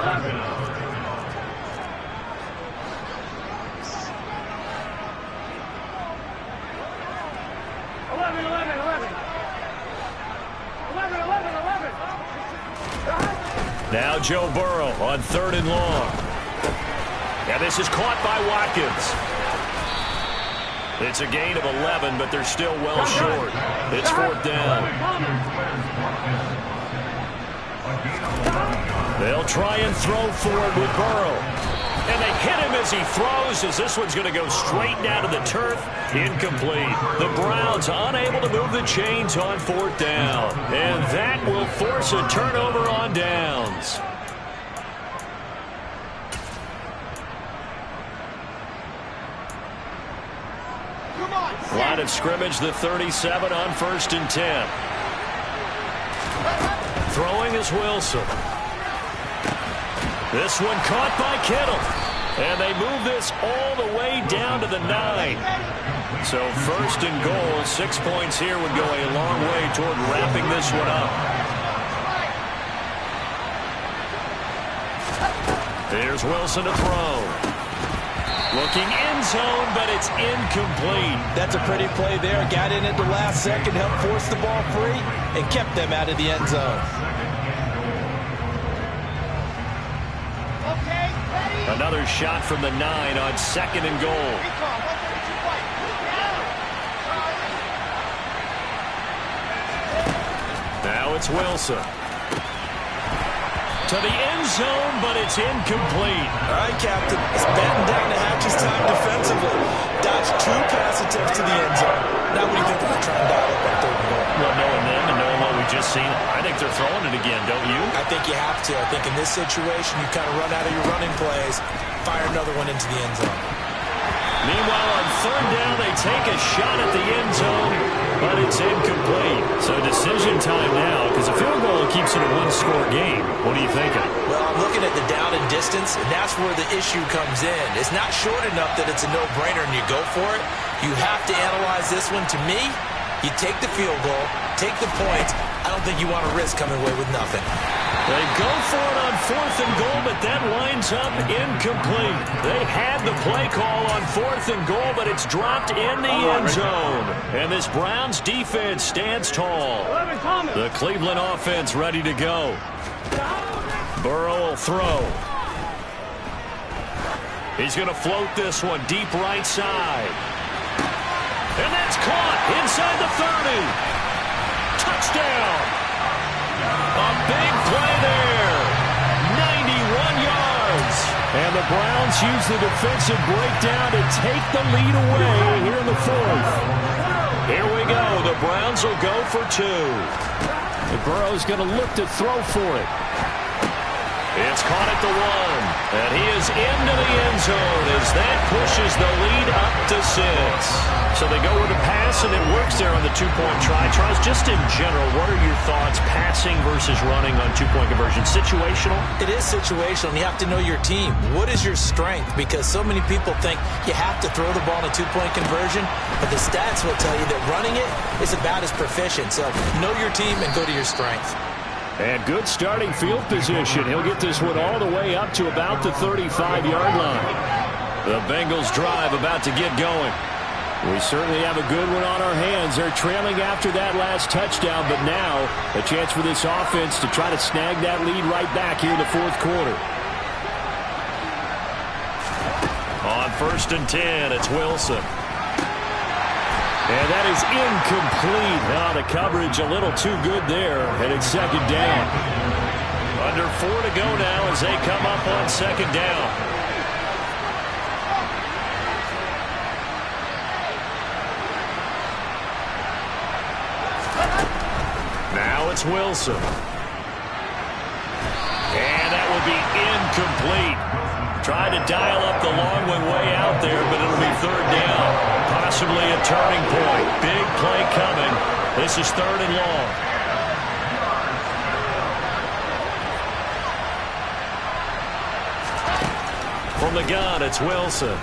Now Joe Burrow on third and long. And this is caught by Watkins. It's a gain of 11, but they're still well short. It's fourth down. They'll try and throw for it with Burrow. And they hit him as he throws, as this one's going to go straight down to the turf. Incomplete. The Browns unable to move the chains on fourth down. And that will force a turnover on downs. Line of scrimmage, the 37 on first and 10. Throwing is Wilson. This one caught by Kittle. And they move this all the way down to the 9. So first and goal, 6 points here would go a long way toward wrapping this one up. Here's Wilson to throw. Looking end zone, but it's incomplete. That's a pretty play there. Got in at the last second, helped force the ball free, and kept them out of the end zone. Another shot from the 9 on second and goal. Now it's Wilson. To the end zone, but it's incomplete. All right, Captain. It's batten down the hatches time defensively. Dodged 2 pass seen it. I think they're throwing it again, don't you? I think you have to. I think in this situation, you kind of run out of your running plays, fire another one into the end zone. Meanwhile, on third down, they take a shot at the end zone, but it's incomplete. So decision time now, because a field goal keeps it a one-score game. What are you thinking? Well, I'm looking at the down and distance, and that's where the issue comes in. It's not short enough that it's a no-brainer and you go for it. You have to analyze this one. To me, you take the field goal, take the points. I don't think you want to risk coming away with nothing. They go for it on 4th and goal, but that winds up incomplete. They had the play call on 4th and goal, but it's dropped in the end zone. And this Browns defense stands tall. The Cleveland offense ready to go. Burrow will throw. He's going to float this one deep right side. And that's caught inside the 30. Touchdown. A big play there. 91 yards. And the Browns use the defensive breakdown to take the lead away here in the 4th. Here we go. The Browns will go for 2. And Burrow's going to look to throw for it. It's caught at the 1. And he is into the end zone as that pushes the lead up to 6. So they go with a pass, and it works there on the two-point try. Charles, just in general, what are your thoughts passing versus running on two-point conversion? Situational? It is situational, and you have to know your team. What is your strength? Because so many people think you have to throw the ball in a two-point conversion, but the stats will tell you that running it is about as proficient. So know your team and go to your strength. And good starting field position. He'll get this one all the way up to about the 35-yard line. The Bengals drive about to get going. We certainly have a good one on our hands. They're trailing after that last touchdown, but now a chance for this offense to try to snag that lead right back here in the 4th quarter. On 1st and 10, it's Wilson. And that is incomplete. Now the coverage a little too good there, and it's 2nd down. Under 4 to go now as they come up on 2nd down. Now it's Wilson. And that will be incomplete. Tried to dial up the long one way out there, but it'll be 3rd down. Possibly a turning point. Big play coming. This is 3rd and long. From the gun, it's Wilson.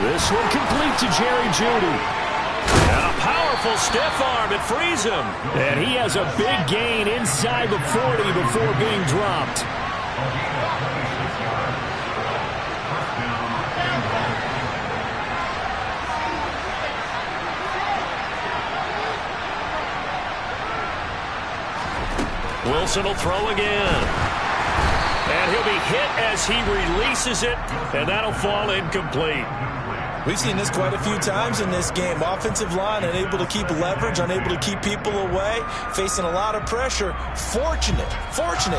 This one complete to Jerry Jeudy. And a powerful stiff arm. It frees him. And he has a big gain inside the 40 before being dropped. Wilson will throw again. And he'll be hit as he releases it, and that'll fall incomplete. We've seen this quite a few times in this game. Offensive line unable to keep leverage, unable to keep people away, facing a lot of pressure. Fortunate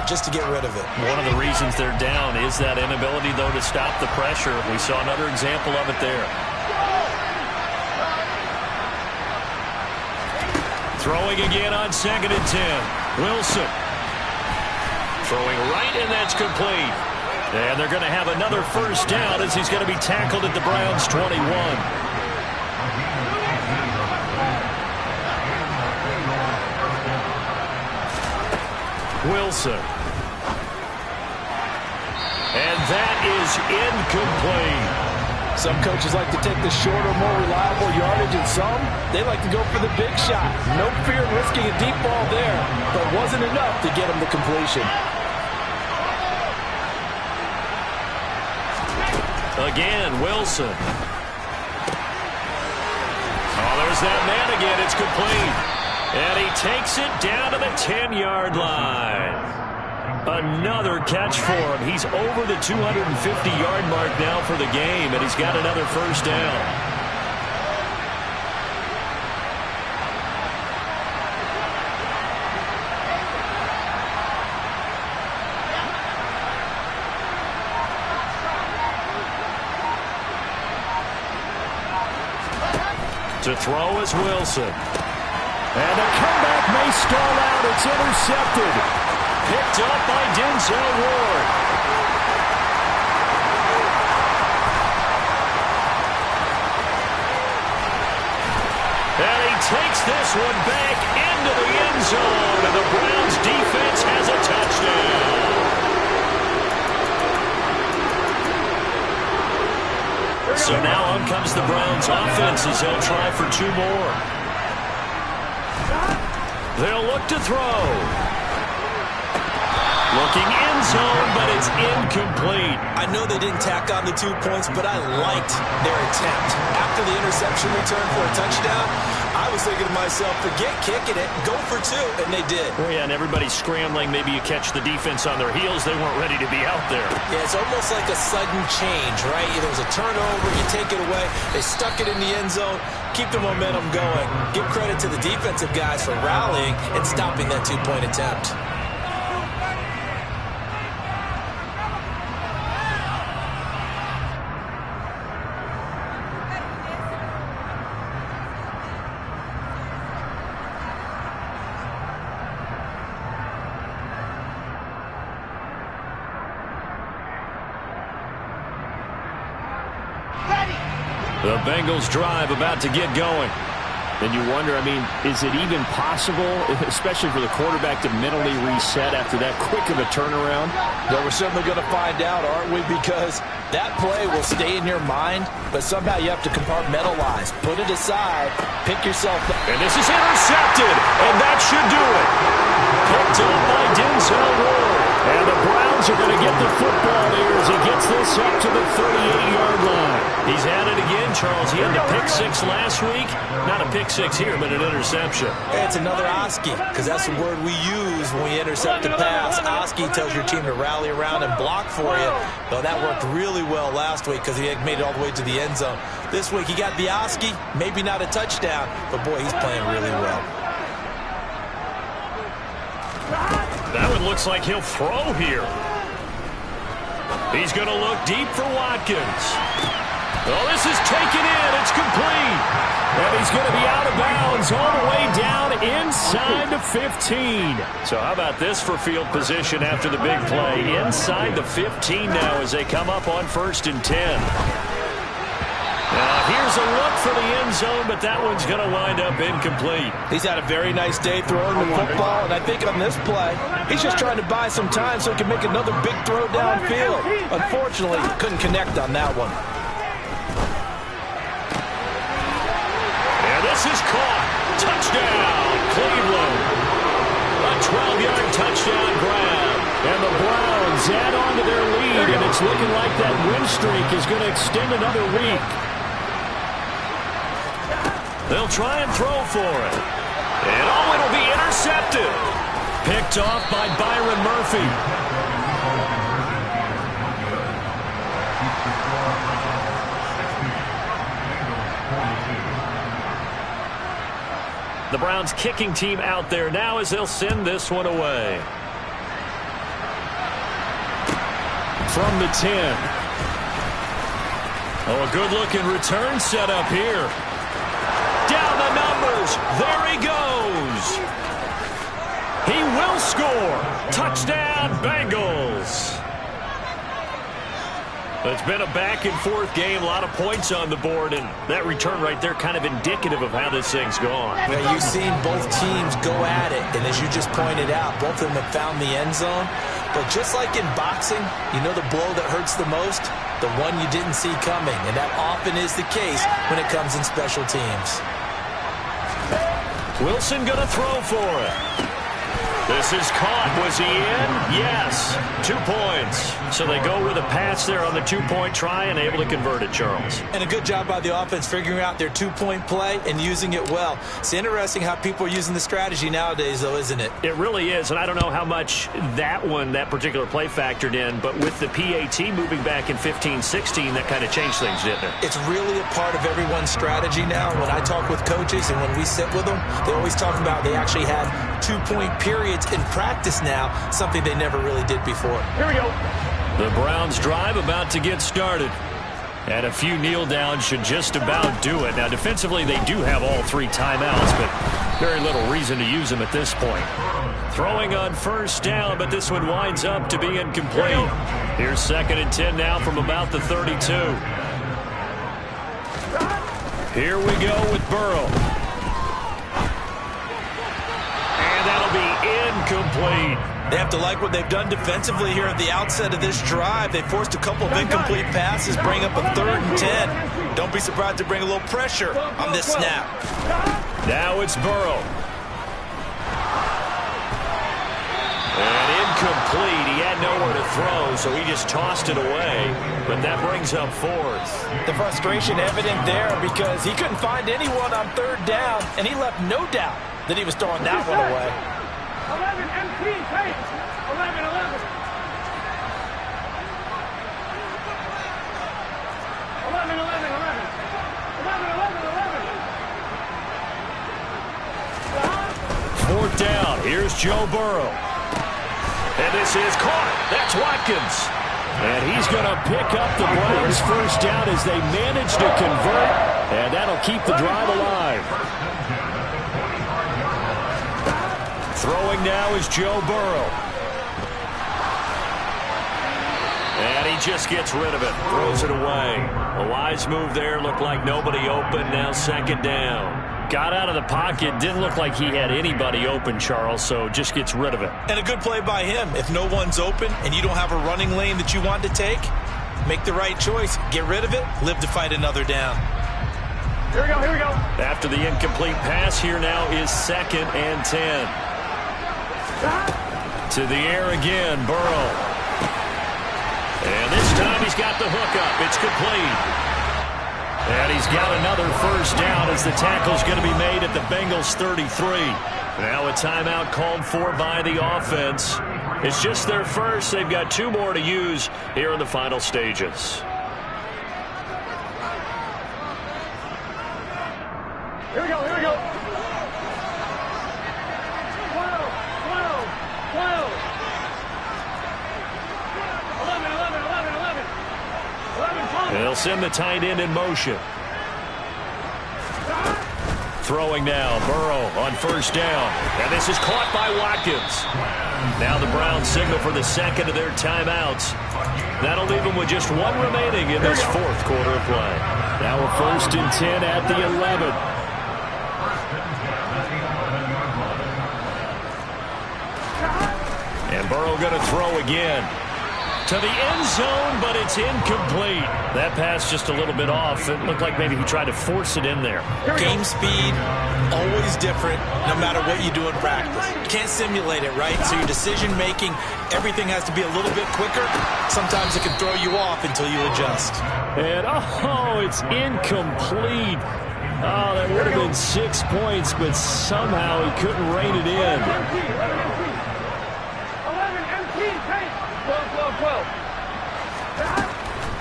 just to get rid of it. One of the reasons they're down is that inability, though, to stop the pressure. We saw another example of it there. Throwing again on 2nd and 10. Wilson. Throwing right, and that's complete. And they're going to have another 1st down as he's going to be tackled at the Browns' 21. Wilson. And that is incomplete. Some coaches like to take the shorter, more reliable yardage, and some, they like to go for the big shot. No fear in risking a deep ball there, but wasn't enough to get him the completion. Again, Wilson. Oh, there's that man again. It's complete. And he takes it down to the 10-yard line. Another catch for him. He's over the 250-yard mark now for the game, and he's got another 1st down. To throw is Wilson. And the comeback may stall out. It's intercepted. Picked up by Denzel Ward. And he takes this one back into the end zone, and the Browns defense has a touchdown. So now on comes the Browns offense as they'll try for 2 more. They'll look to throw. Looking end zone, but it's incomplete. I know they didn't tack on the 2 points, but I liked their attempt. After the interception return for a touchdown, I was thinking to myself, forget kicking it, go for 2, and they did. Oh, yeah, and everybody's scrambling. Maybe you catch the defense on their heels. They weren't ready to be out there. Yeah, it's almost like a sudden change, right? There was a turnover, you take it away, they stuck it in the end zone, keep the momentum going. Give credit to the defensive guys for rallying and stopping that 2-point attempt. The Bengals drive about to get going. And you wonder, I mean, is it even possible, especially for the quarterback, to mentally reset after that quick of a turnaround? Well, we're certainly going to find out, aren't we? Because that play will stay in your mind, but somehow you have to compartmentalize. Put it aside, pick yourself up. And this is intercepted, and that should do it. Picked up by Denzel Ward. And the Browns are going to get the football here as he gets this up to the 38-yard line. He's at it again, Charles. He had the pick 6 last week. Not a pick 6 here, but an interception. It's another Oski, because that's the word we use when we intercept a pass. Oski tells your team to rally around and block for you. Though that worked really well last week because he had made it all the way to the end zone. This week he got the Oski, maybe not a touchdown, but boy, he's playing really well. That one looks like he'll throw here. He's going to look deep for Watkins. Oh, this is taken in. It's complete. And he's going to be out of bounds all the way down inside the 15. So how about this for field position after the big play? Inside the 15 now as they come up on 1st and 10. Here's a look for the end zone, but that one's going to wind up incomplete. He's had a very nice day throwing the football, and I think on this play, he's just trying to buy some time so he can make another big throw downfield. Unfortunately, couldn't connect on that one. And this is caught. Touchdown, Cleveland. A 12-yard touchdown grab. And the Browns add on to their lead, and it's looking like that win streak is going to extend another week. They'll try and throw for it. And oh, it'll be intercepted. Picked off by Byron Murphy. The Browns kicking team out there now as they'll send this one away. From the 10. Oh, a good-looking return set up here. Down the numbers. There he goes. He will score. Touchdown, Bengals. It's been a back-and-forth game, a lot of points on the board, and that return right there kind of indicative of how this thing's gone. Well, you've seen both teams go at it, and as you just pointed out, both of them have found the end zone. But just like in boxing, you know the blow that hurts the most? The one you didn't see coming, and that often is the case when it comes in special teams. Wilson going to throw for it. This is caught. Was he in? Yes. 2 points. So they go with a pass there on the 2-point try and able to convert it, Charles. And a good job by the offense figuring out their 2-point play and using it well. It's interesting how people are using the strategy nowadays, though, isn't it? It really is, and I don't know how much that particular play factored in, but with the PAT moving back in 15-16, that kind of changed things, didn't it? It's really a part of everyone's strategy now. When I talk with coaches and when we sit with them, they always talk about they actually have 2-point periods in practice now, something they never really did before. Here we go. The Browns drive about to get started. And a few kneel downs should just about do it. Now, defensively, they do have all 3 timeouts, but very little reason to use them at this point. Throwing on first down, but this one winds up to be incomplete. Here's 2nd and 10 now from about the 32. Here we go with Burrow. And that'll be incomplete. They have to like what they've done defensively here at the outset of this drive. They forced a couple of incomplete passes, bring up a 3rd and 10. Don't be surprised to bring a little pressure on this snap. Now it's Burrow. And incomplete. He had nowhere to throw, so he just tossed it away. But that brings up 4th. The frustration evident there because he couldn't find anyone on 3rd down, and he left no doubt that he was throwing that one away. 11 M23. 11. 4th down. Here's Joe Burrow. And this is caught. That's Watkins. And he's going to pick up the Browns' first down as they manage to convert. And that'll keep the drive alive. Throwing now is Joe Burrow. And he just gets rid of it. Throws it away. A wise move there. Looked like nobody open. Now 2nd down. Got out of the pocket. Didn't look like he had anybody open, Charles, so just gets rid of it. And a good play by him. If no one's open and you don't have a running lane that you want to take, make the right choice. Get rid of it. Live to fight another down. Here we go. After the incomplete pass, here now is 2nd and 10. To the air again, Burrow. And this time he's got the hook up. It's complete. And he's got another first down as the tackle's going to be made at the Bengals 33. Now a timeout called for by the offense. It's just their first. They've got 2 more to use here in the final stages. Here we go. 12. 11. 11. They'll send the tight end in motion. Throwing now, Burrow on first down. And this is caught by Watkins. Now the Browns signal for the 2nd of their timeouts. That'll leave them with just 1 remaining in this 4th quarter of play. Now a 1st and 10 at the 11. And Burrow going to throw again. To the end zone, but it's incomplete. That pass just a little bit off. It looked like maybe he tried to force it in there. Game speed, always different, no matter what you do in practice. You can't simulate it, right? So your decision-making, everything has to be a little bit quicker. Sometimes it can throw you off until you adjust. And, it's incomplete. Oh, that would have been 6 points, but somehow he couldn't rein it in. 12.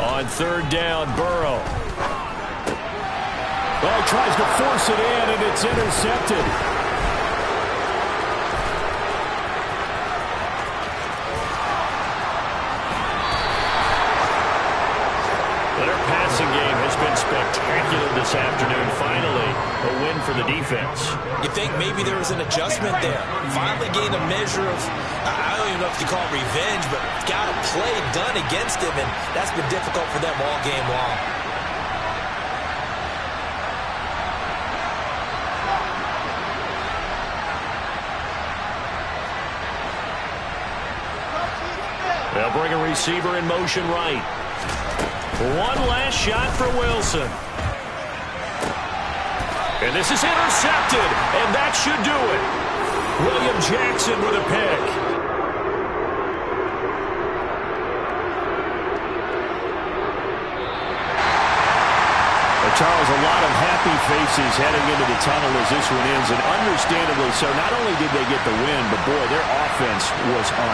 On 3rd down, Burrow. Well, he tries to force it in, and it's intercepted. Their passing game has been spectacular this afternoon. Finally, a win for the defense. You think maybe there was an adjustment there. Finally gained a measure of, I don't even know if you call it revenge, but got a play done against him, and that's been difficult for them all game long. They'll bring a receiver in motion right. One last shot for Wilson. And this is intercepted, and that should do it. William Jackson with a pick. Charles, a lot of happy faces heading into the tunnel as this one ends, and understandably so. Not only did they get the win, but boy, their offense was on